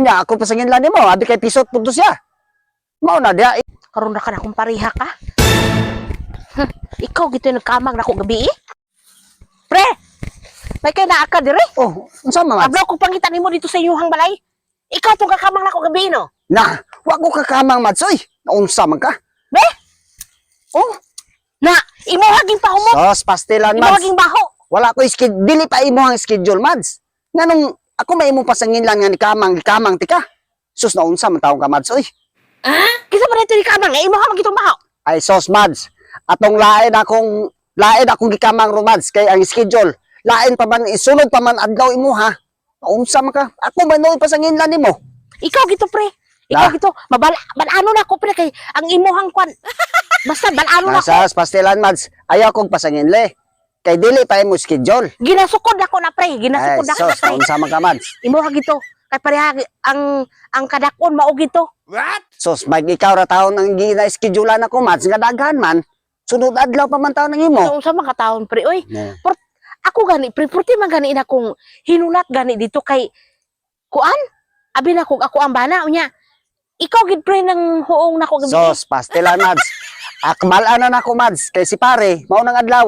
Nya ako pasangin lang nimo, abi kay pisot pud siya. Mao na dia. Karon ra ka na akong pareha ka. Ikaw gito nagkamang na ako gabi eh. Pre, may kay naa ka dire. Oh, unsa man? Ablaw ko pangitan nimo dito sa inyong balay. Ikaw tong kakamang na ako gabi no. Na, wa ko kakamang Mads oy. Unsa man ka? Be? Oh, Na, imo haging pahumot. sos pastilan Imo Mads. haging baho. Wala ko dili pa imo ang schedule Mads. Nganong ako may imo pasangin lang nga ni kamang tika. Sus na unsa man taong ka Mads oy. Kisa pa dito ni kamang imo ha magitong baho. Ay sos Mads. Atong lain akong gikamang ro Mads kay ang schedule. Lain pa man isunod pa man adlaw imo ha. Unsa man ka? Ako man noy pasangin lang nimo. Ikaw gito pre. Ikaw Na. gito balano na ko pre kay ang imuhang kwan. Basta balano na ko. Nasas pastilan Mads. Ayaw kong pasangin le. Kay dili pa imo schedule. Ginasukod ako na pre. Ay Ginasukod ako na sos pre. unsa man ka Mads. Imo ha gito. Kay pareha ang kadakon mao gito. Sos mag ikaw ra taon ang gina-schedule na ko Mads nga daghan man. Sunod adlaw pa man taon ng imo. So unsa man ka taon pre oy. Ne. Ako gani pre purti man gani na kong hinulat gani dito kay kuan. Abi na kog ako ang bana unya. Ikaw gid pre nang huong nako gabi. Sos pastilan Mads. Akmal-ana na ko Mads kay si pare mao nang adlaw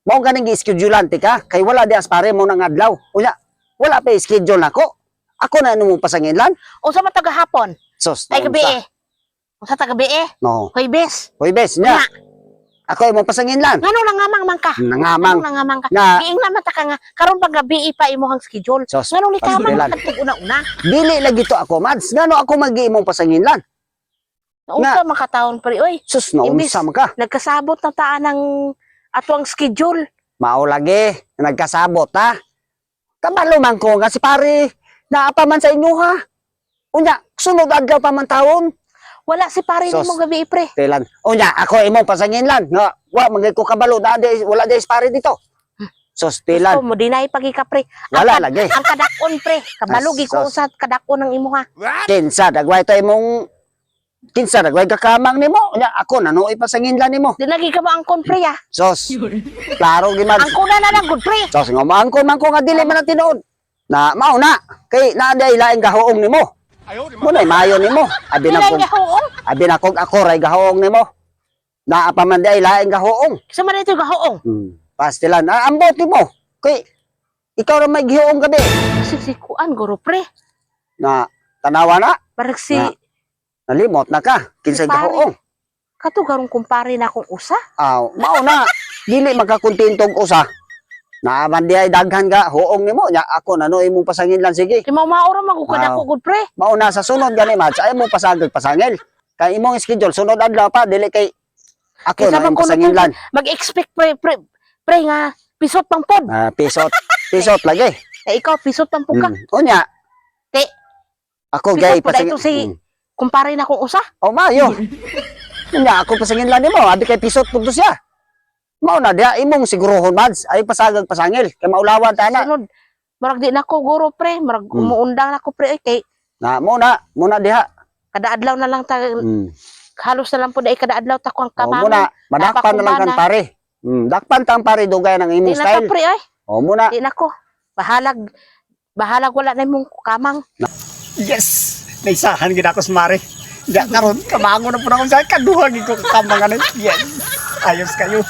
mao ganing gi-schedulean ka kay wala di as pare mao nang adlaw. Unya wala pa schedule nako. Ako na ano mong pasangin lan. Unsa man taga hapon? Sos Ay gabi unsa? eh. Unsa taga gabi eh? No. Huwebes. Hoy bes nya. Ako ay mong pasangin lan. Ngano nangamang man ka? Nangamang. Ngano nangamang ka? Nga Giing naman ta ka nga karon pag gabi pa imong schedule. Sos, Ngano ni kamang pastilan. katug una-una? dili lagi to ako Mads. Ngano ako magi-imong pasangin lan. Unsa man ka taon pre oy? Sus na Imbis- unsa man ka. Nagkasabot na taan ng atuang schedule. Mao lagi nagkasabot ha. Kabalo man ko nga si pare naa pa man sa inyo ha. Unya sunod adlaw pa man taon. Wala si pare Sos. nimo gabi pre. Tilan. Unya ako imong pasangin lan nga wa magay ko kabalo wala di pare dito. Sos Gusto tilan. mo dinay pagi ka pre. Wala lagi. Ang kadakon pre. Kabalo gi ko Sos. sa kadakon ng imo ha. Kinsa dagway to imong kinsa dagway kakamang nimo. Unya ako nanuoy pasangin lan nimo. Dinagi ka mo ang kon pre ha. Sos. Klaro gi man. Ang kuna na lang good pre. Sos nga maangkon man ko nga dili man ang tinuod. Na mao na kay naa day laing gahoong nimo. Mo na mayo nimo. Abi na Dinay kog nga huong. abi na kog ako ray gahoong nimo. Naa pa man day laing gahoong. Sa man ito gahoong. Pastilan. Ambot nimo. Kay ikaw ra may gihoong gabi. Si kuan guro pre. Na tanawa na Parang si Na. nalimot na ka kinsay Si pare. gahoong. katugarong kumpare na akong usa. Aw, mao na dili magkakontintog usa. Naaman di ay daghan ga hoong nimo nya ako nano imong pasangin lang sige. Kay maura magukod Wow. ako good pre. Mao na sa sunod gani Mads ay mo pasagag pasangil. Kay imong schedule sunod adlaw pa dili kay ako Kaysa na imong man ko pasangin lang. Mag-expect pre nga pisot pang pod. Pisot lagi. Kay ikaw pisot pang puka. Unya. Kay Ako pisot gay po na pasangin. ito si kumpare na akong usa. Oh mayo. Unya ako pasangin lang nimo abi kay pisot pud to siya. Mao na dia imong sigurohon Mads ay pasagag pasangil kay maulawan ta na. Sunod. Marag di na ko guro pre, marag umuundang na ko pre kay Na mo na diha. kada adlaw na lang ta halos na lang po dai kada adlaw ta ko ang Oh, kamang. muna madakpan na lang kan Napakubana. pare. Dakpan tang pare dugay ng Di imong na ta style. pre ay. Oh muna. Di na ko. Bahalag wala na imong kamang. Yes! Naisahan gid ako sa mare. Ya karon kamango na po na akong sa kaduha gid ko kakambangan. Yes! Ayos kayo.